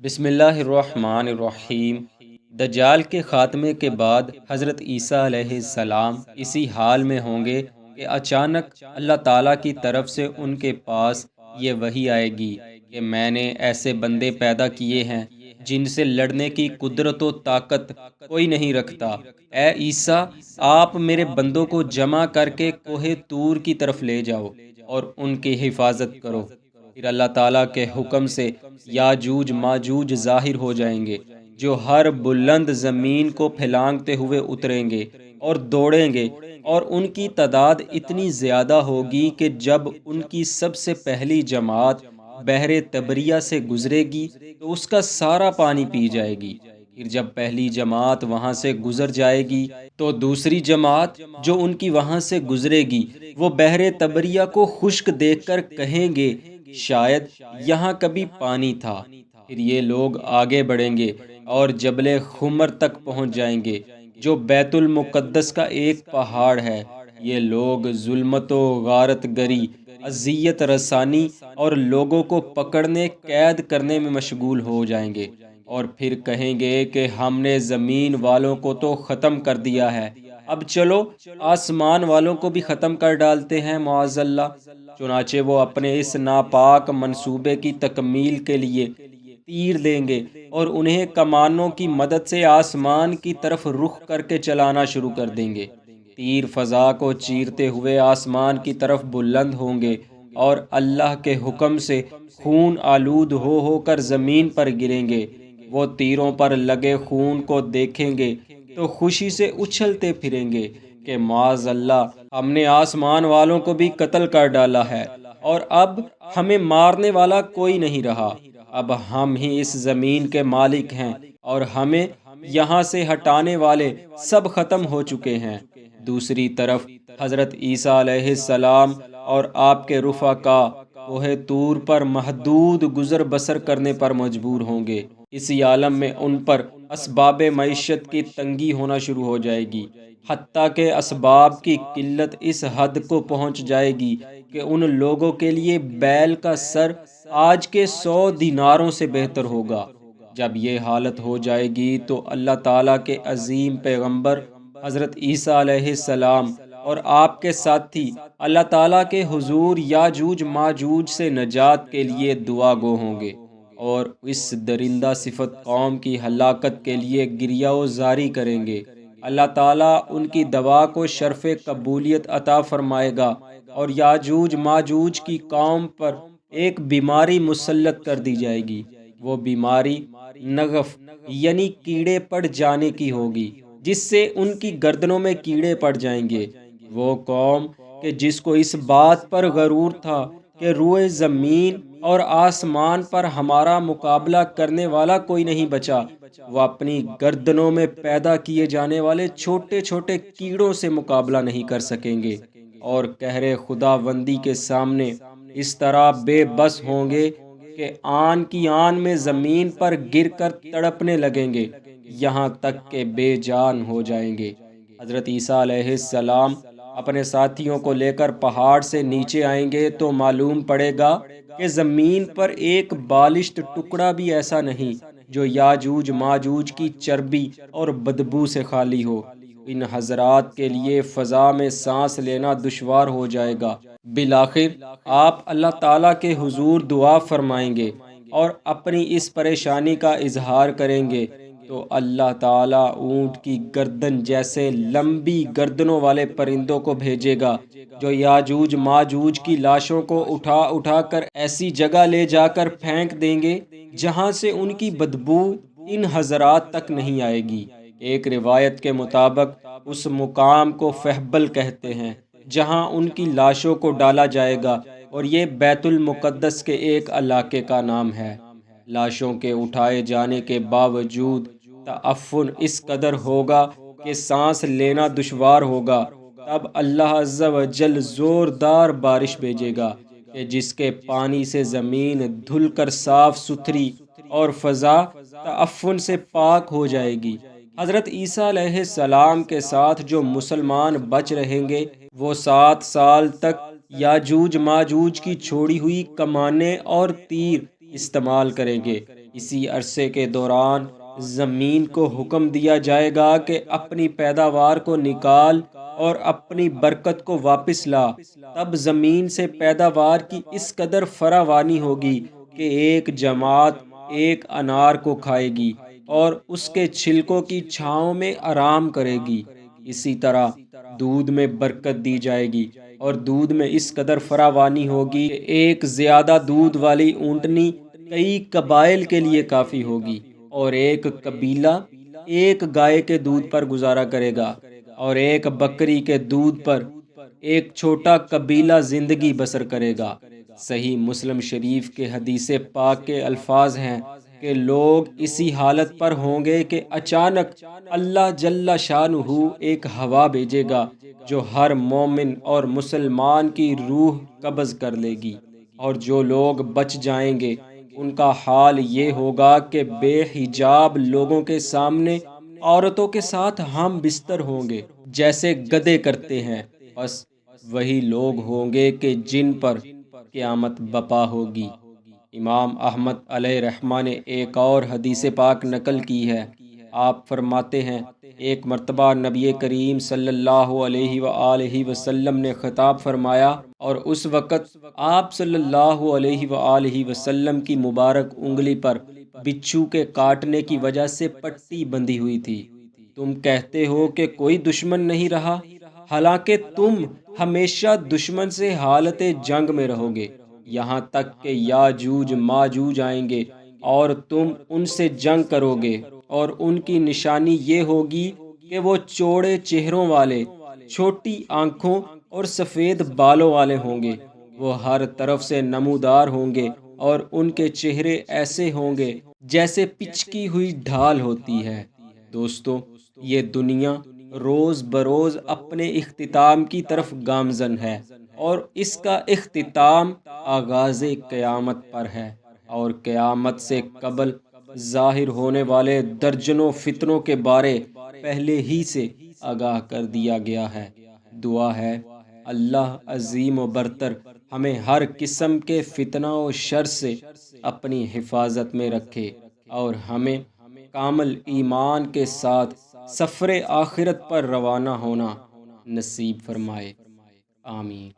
بسم اللہ الرحمن الرحیم۔ دجال کے خاتمے کے بعد حضرت عیسیٰ علیہ السلام اسی حال میں ہوں گے کہ اچانک اللہ تعالیٰ کی طرف سے ان کے پاس یہ وحی آئے گی کہ میں نے ایسے بندے پیدا کیے ہیں جن سے لڑنے کی قدرت و طاقت کوئی نہیں رکھتا۔ اے عیسیٰ، آپ میرے بندوں کو جمع کر کے کوہ طور کی طرف لے جاؤ اور ان کی حفاظت کرو۔ پھر اللہ تعالیٰ کے حکم سے یاجوج ماجوج ظاہر ہو جائیں گے، جو ہر بلند زمین کو پھلانگتے ہوئے اتریں گے اور دوڑیں گے، اور ان کی تعداد اتنی زیادہ ہوگی کہ جب ان کی سب سے پہلی جماعت بحر تبریہ سے گزرے گی تو اس کا سارا پانی پی جائے گی۔ پھر جب پہلی جماعت وہاں سے گزر جائے گی تو دوسری جماعت جو ان کی وہاں سے گزرے گی وہ بحر تبریہ کو خشک دیکھ کر کہیں گے شاید یہاں کبھی پانی تھا۔ پھر یہ لوگ آگے بڑھیں گے اور جبل خمر تک پہنچ جائیں گے جو بیت المقدس کا ایک پہاڑ ہے۔ یہ لوگ ظلمت و غارت گری، اذیت رسانی اور لوگوں کو پکڑنے قید کرنے میں مشغول ہو جائیں گے، اور پھر کہیں گے کہ ہم نے زمین والوں کو تو ختم کر دیا ہے، اب چلو آسمان والوں کو بھی ختم کر ڈالتے ہیں معاذ اللہ۔ چنانچہ وہ اپنے اس ناپاک منصوبے کی تکمیل کے لیے تیر لیں گے اور انہیں کمانوں کی مدد سے آسمان کی طرف رخ کر کے چلانا شروع کر دیں گے۔ تیر فضا کو چیرتے ہوئے آسمان کی طرف بلند ہوں گے اور اللہ کے حکم سے خون آلود ہو کر زمین پر گریں گے۔ وہ تیروں پر لگے خون کو دیکھیں گے تو خوشی سے اچھلتے پھریں گے کہ معاذ اللہ، ہم نے آسمان والوں کو بھی قتل کر ڈالا ہے اور اب ہمیں مارنے والا کوئی نہیں رہا۔ اب ہم ہی اس زمین کے مالک ہیں اور ہمیں یہاں سے ہٹانے والے سب ختم ہو چکے ہیں۔ دوسری طرف حضرت عیسیٰ علیہ السلام اور آپ کے رفقا کوہ طور پر محدود گزر بسر کرنے پر مجبور ہوں گے۔ اسی عالم میں ان پر اسباب معیشت کی تنگی ہونا شروع ہو جائے گی، حتیٰ کہ اسباب کی قلت اس حد کو پہنچ جائے گی کہ ان لوگوں کے لیے بیل کا سر آج کے 100 دیناروں سے بہتر ہوگا۔ جب یہ حالت ہو جائے گی تو اللہ تعالیٰ کے عظیم پیغمبر حضرت عیسیٰ علیہ السلام اور آپ کے ساتھی اللہ تعالیٰ کے حضور یاجوج ماجوج سے نجات کے لیے دعا گو ہوں گے، اور اس درندہ صفت قوم کی ہلاکت کے لیے گریہ و زاری کریں گے۔ اللہ تعالیٰ ان کی دعا کو شرف قبولیت عطا فرمائے گا اور یاجوج ماجوج کی قوم پر ایک بیماری مسلط کر دی جائے گی۔ وہ بیماری نغف یعنی کیڑے پڑ جانے کی ہوگی، جس سے ان کی گردنوں میں کیڑے پڑ جائیں گے۔ وہ قوم کہ جس کو اس بات پر غرور تھا کہ روئے زمین اور آسمان پر ہمارا مقابلہ کرنے والا کوئی نہیں بچا، وہ اپنی گردنوں میں پیدا کیے جانے والے چھوٹے چھوٹے کیڑوں سے مقابلہ نہیں کر سکیں گے، اور قہر خداوندی کے سامنے اس طرح بے بس ہوں گے کہ آن کی آن میں زمین پر گر کر تڑپنے لگیں گے، یہاں تک کہ بے جان ہو جائیں گے۔ حضرت عیسیٰ علیہ السلام اپنے ساتھیوں کو لے کر پہاڑ سے نیچے آئیں گے تو معلوم پڑے گا کہ زمین پر ایک بالشت ٹکڑا بھی ایسا نہیں جو یاجوج ماجوج کی چربی اور بدبو سے خالی ہو۔ ان حضرات کے لیے فضا میں سانس لینا دشوار ہو جائے گا۔ بالآخر آپ اللہ تعالیٰ کے حضور دعا فرمائیں گے اور اپنی اس پریشانی کا اظہار کریں گے تو اللہ تعالیٰ اونٹ کی گردن جیسے لمبی گردنوں والے پرندوں کو بھیجے گا جو یاجوج ماجوج کی لاشوں کو اٹھا کر ایسی جگہ لے جا کر پھینک دیں گے جہاں سے ان کی بدبو ان حضرات تک نہیں آئے گی۔ ایک روایت کے مطابق اس مقام کو فہبل کہتے ہیں جہاں ان کی لاشوں کو ڈالا جائے گا، اور یہ بیت المقدس کے ایک علاقے کا نام ہے۔ لاشوں کے اٹھائے جانے کے باوجود تعفن اس قدر ہوگا کہ سانس لینا دشوار ہوگا۔ تب اللہ عز و جل زوردار بارش بھیجے گا کہ جس کے پانی سے زمین دھل کر صاف ستھری اور فضا تعفن سے پاک ہو جائے گی۔ حضرت عیسیٰ علیہ السلام کے ساتھ جو مسلمان بچ رہیں گے وہ 7 سال تک یاجوج ماجوج کی چھوڑی ہوئی کمانیں اور تیر استعمال کریں گے۔ اسی عرصے کے دوران زمین کو حکم دیا جائے گا کہ اپنی پیداوار کو نکال اور اپنی برکت کو واپس لا۔ تب زمین سے پیداوار کی اس قدر فراوانی ہوگی کہ ایک جماعت ایک انار کو کھائے گی اور اس کے چھلکوں کی چھاؤں میں آرام کرے گی۔ اسی طرح دودھ میں برکت دی جائے گی اور دودھ میں اس قدر فراوانی ہوگی کہ ایک زیادہ دودھ والی اونٹنی کئی قبائل کے لیے کافی ہوگی، اور ایک قبیلہ ایک گائے کے دودھ پر گزارا کرے گا، اور ایک بکری کے دودھ پر ایک چھوٹا قبیلہ زندگی بسر کرے گا۔ صحیح مسلم شریف کے حدیث پاک کے الفاظ ہیں کہ لوگ اسی حالت پر ہوں گے کہ اچانک اللہ جل شانہ ایک ہوا بھیجے گا جو ہر مومن اور مسلمان کی روح قبض کر لے گی، اور جو لوگ بچ جائیں گے ان کا حال یہ ہوگا کہ بے حجاب لوگوں کے سامنے عورتوں کے ساتھ ہم بستر ہوں گے جیسے گدھے کرتے ہیں۔ بس وہی لوگ ہوں گے کہ جن پر قیامت بپا ہوگی۔ امام احمد علیہ رحمہ نے ایک اور حدیث پاک نقل کی ہے۔ آپ فرماتے ہیں، ایک مرتبہ نبی کریم صلی اللہ علیہ وآلہ وسلم نے خطاب فرمایا، اور اس وقت آپ صلی اللہ علیہ وآلہ وسلم کی مبارک انگلی پر بچھو کے کاٹنے کی وجہ سے پٹی بندھی ہوئی تھی۔ تم کہتے ہو کہ کوئی دشمن نہیں رہا، حالانکہ تم ہمیشہ دشمن سے حالت جنگ میں رہو گے، یہاں تک کہ یاجوج ماجوج آئیں گے اور تم ان سے جنگ کرو گے، اور ان کی نشانی یہ ہوگی کہ وہ چوڑے چہروں والے، چھوٹی آنکھوں اور سفید بالوں والے ہوں گے۔ وہ ہر طرف سے نمودار ہوں گے اور ان کے چہرے ایسے ہوں گے جیسے پچکی ہوئی ڈھال ہوتی ہے۔ دوستو، یہ دنیا روز بروز اپنے اختتام کی طرف گامزن ہے، اور اس کا اختتام آغاز قیامت پر ہے، اور قیامت سے قبل ظاہر ہونے والے درجنوں فتنوں کے بارے پہلے ہی سے آگاہ کر دیا گیا ہے۔ دعا ہے اللہ عظیم و برتر ہمیں ہر قسم کے فتنہ و شر سے اپنی حفاظت میں رکھے، اور ہمیں کامل ایمان کے ساتھ سفر آخرت پر روانہ ہونا نصیب فرمائے۔ آمین۔